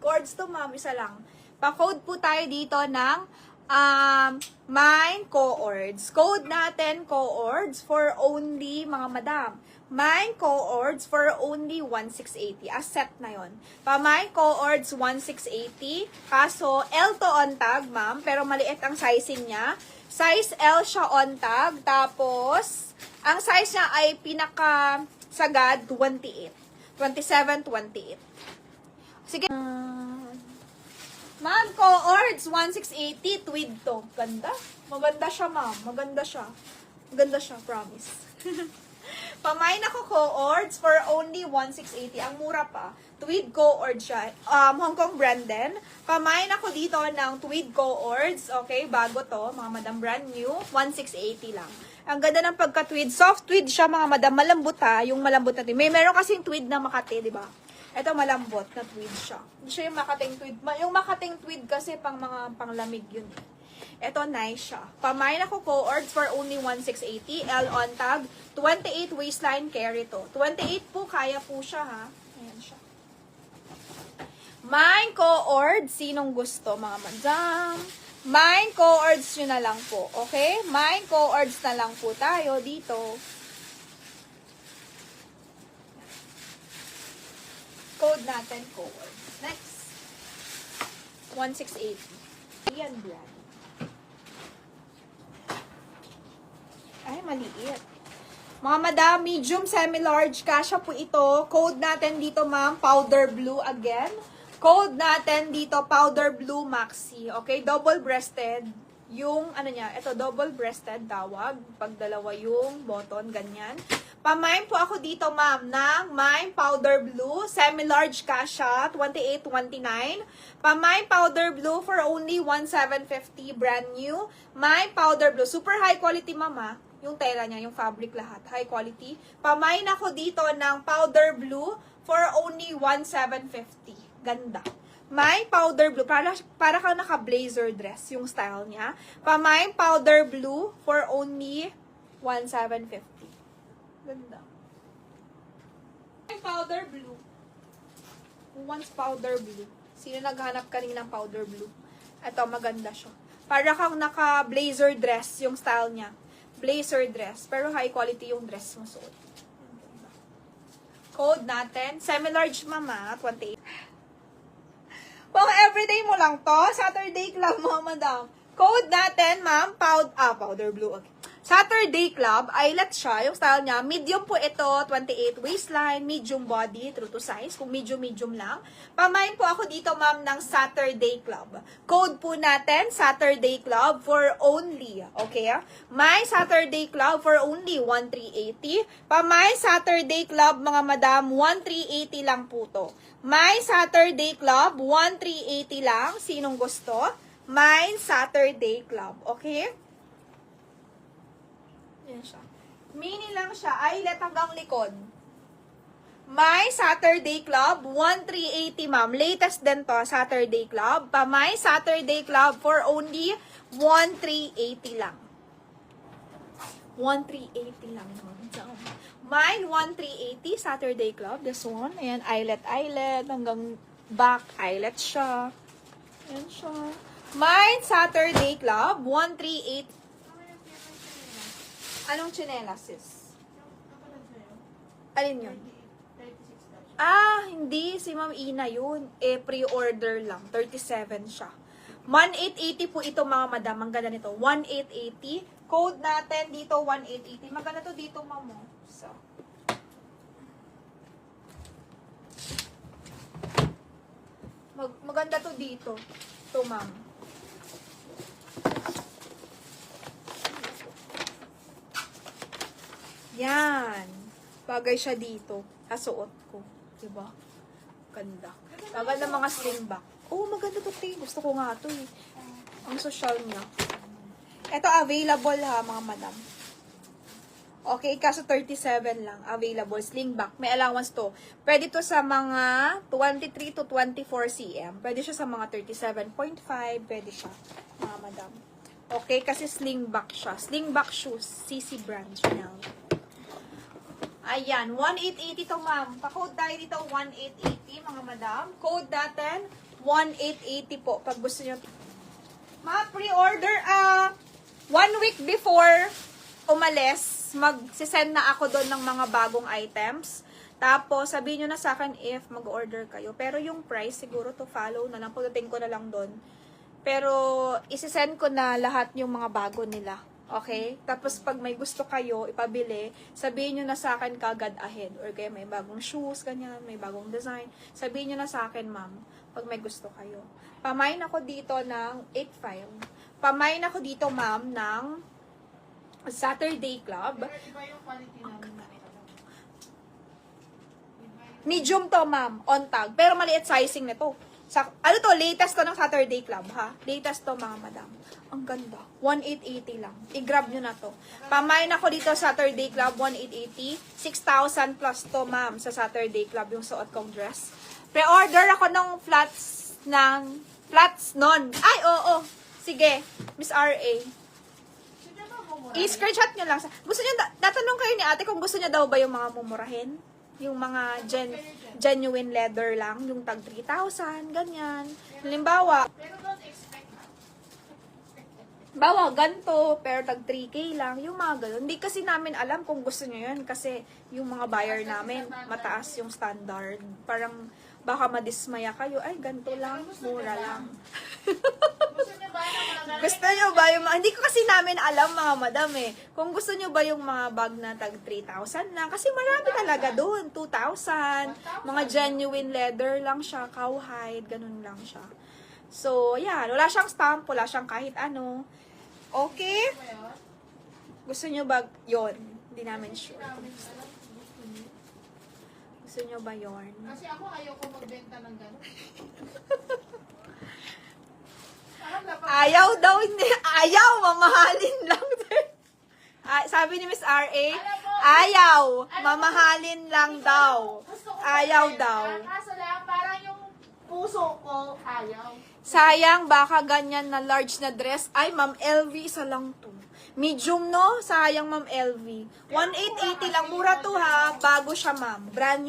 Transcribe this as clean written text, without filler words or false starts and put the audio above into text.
Chords to, ma'am. Isa lang. Pa-code po tayo dito ng mine chords. Code natin chords for only, mga madam. Mine chords for only 1680. As set na yon. Pa-mine chords 1680. Kaso, L to on tag, ma'am. Pero maliit ang sizing niya. Size L siya on tag. Tapos, ang size niya ay pinaka-sagad 28. 27, 28. Sige. Ma'am, chords 1680. Tweed to. Ganda. Maganda siya, ma'am. Maganda siya. Maganda siya, promise. Pamain ako chords for only 1680. Ang mura pa. Tweed chords siya. Hong Kong brand din. Pamain ako dito ng tweed chords. Okay, bago to. Mga madam, brand new. 1680 lang. Ang ganda ng pagka-tweed. Soft tweed siya, mga madam. Malambot ha. Yung malambot na tweed. Meron kasing tweed na Makati, di ba? Ito malambot na tweed siya. Hindi siya yung Makating tweed. Yung Makating tweed kasi pang mga panglamig yun. Ito nice siya. Pamain ako chords for only 1680. L on tag. 28 waistline carry to. 28 po, kaya po siya ha. Ayan siya. Mine chords. Sinong gusto, mga madam? Mine chords nyo na lang po. Okay? Mine chords na lang po tayo dito. Code natin chords. Next. 1680. Ayan brand. Ay, maliit. Mga madam, medium, semi-large, kasha po ito. Code natin dito, ma'am, powder blue again. Code natin dito, powder blue maxi. Okay, double-breasted. Yung, ano niya, ito, double-breasted, tawag. Pag dalawa yung button, ganyan. Pamain po ako dito, ma'am, ng mine powder blue, semi-large kasha, 28-29. Pamain powder blue for only 1750, brand new. Mine powder blue, super high quality, mama. Yung tela niya, yung fabric lahat, high quality. Pamain ako dito ng powder blue for only 1750. Ganda. May powder blue, para kang naka-blazer dress, yung style niya. Pamain powder blue for only 1750. Ganda. May powder blue. Who wants powder blue? Sino naghanap kanina ng powder blue? Ito, maganda siya. Para kang naka-blazer dress, yung style niya. Blazer dress. Pero high quality yung dress mo suot. Code natin. Semi-large, mama. 28. Pang everyday mo lang to. Saturday club, mga madam. Code natin, ma'am. Powder blue. Okay. Saturday club. Eyelet siya. Yung style niya. Medium po ito. 28 waistline. Medium body. True to size. Kung medium lang. Pamain po ako dito, ma'am, ng Saturday club. Code po natin, Saturday club for only. Okay? My Saturday club for only 1380. Pamay Saturday club, mga madam, 1380 lang po to. My Saturday club, 1380 lang. Sinong gusto? My Saturday club. Okay? Yan siya. Mini lang siya. Eyelet hanggang likod. My Saturday Club, 1380, ma'am. Latest din to, Saturday Club. Pa My Saturday Club for only 1380 lang. 1380 lang, ma'am. Mine, 1380, Saturday Club. This one. Ayan, eyelet. Hanggang back, eyelet siya. Ayan siya. Mine, Saturday Club, 1380. Anong tsinelas, sis? Alin yun? Ah, hindi. Si Ma'am Ina yun. Pre-order lang. 37 siya. 1880 po ito, mga madam. Ang ganda nito. 1880. Code natin dito, 1880. Maganda to dito, ma'am. So. Maganda to dito. Ito, ma'am. Yan. Bagay siya dito. Kasuot ko. Diba? Ganda. Maganda mga sling back. Oh, maganda to, te. Gusto ko nga to eh. Ang social niya. Ito available ha, mga madam. Okay, kaso 37 lang. Available. Sling back. May allowance to. Pwede to sa mga 23 to 24 cm. Pwede siya sa mga 37.5. Pwede siya, mga madam. Okay, kasi sling back siya. Sling back shoes. CC brand. Chanel. Ayan, 1880 to, ma'am. Pa-code tayo dito, 1880, mga madam. Code natin, 1880 po pag gusto nyo. Ma-pre-order 1 week before umalis, mag-send na ako doon ng mga bagong items. Tapos, sabihin nyo na sa akin if mag-order kayo. Pero yung price, siguro to follow na lang. Pagdating ko na lang doon. Pero, isi-send ko na lahat yung mga bago nila. Okay? Tapos, pag may gusto kayo, ipabili, sabihin nyo na sa akin kagad ahead. Or kaya may bagong shoes, ganyan, may bagong design. Sabihin nyo na sa akin, ma'am, pag may gusto kayo. Pamain ako dito ng 8.5. Pamain ako dito, ma'am, ng Saturday Club. Pero iba yung quality namin. Medium to, ma'am, on tag. Pero maliit sizing nito. Ano to, latest to ng Saturday Club, ha? Latest to, mga madam. Ang ganda. 1,880 lang. I-grab nyo na to. Pamain ako dito Saturday Club, 1,880. 6,000 plus to, ma'am, sa Saturday Club, yung suot kong dress. Pre-order ako ng flats nun. Ay, oo. Sige, Miss R.A. Sige ba, mumura? I-screenshot nyo lang. Gusto nyo, natanong kayo ni ate kung gusto niya daw ba yung mga mumurahin? Yung mga genuine leather lang, yung tag 3,000, ganyan. Halimbawa, Pero don't expect na. bawa ganto, pero tag 3K lang, yung mga ganun. Hindi kasi namin alam kung gusto nyo yun kasi yung mga buyer namin, mataas yung standard. Parang baka madismaya kayo, ay ganto lang, mura lang. Gusto niyo ba na mga Gusto nyo ba yung mga, hindi ko kasi namin alam mga madam eh, kung gusto nyo ba yung mga bag na tag 3,000 lang, kasi marami talaga doon, 2,000, mga genuine leather lang siya, cowhide, ganun lang siya. So, yan, wala siyang stamp, wala siyang kahit ano. Okay? ba yun? Gusto nyo ba yon? Hindi namin sure. Namin alam kung gusto niyo. Gusto nyo ba yon? Kasi ako ayoko magbenta ng gano'n. Parang dapat... Ayaw daw, hindi. Ayaw, mamahalin lang. Sabi ni Miss R.A., ayaw, mamahalin lang daw. Gusto ko Ayaw magbenta, daw. Kaso lang, parang yung puso ko, ayaw. Sayang, baka ganyan na large na dress. Ay, Ma'am LV, isa lang to. Medium, no? Sayang, Ma'am LV. 1,880 lang. Mura to, ha? Bago siya, ma'am. Brand new.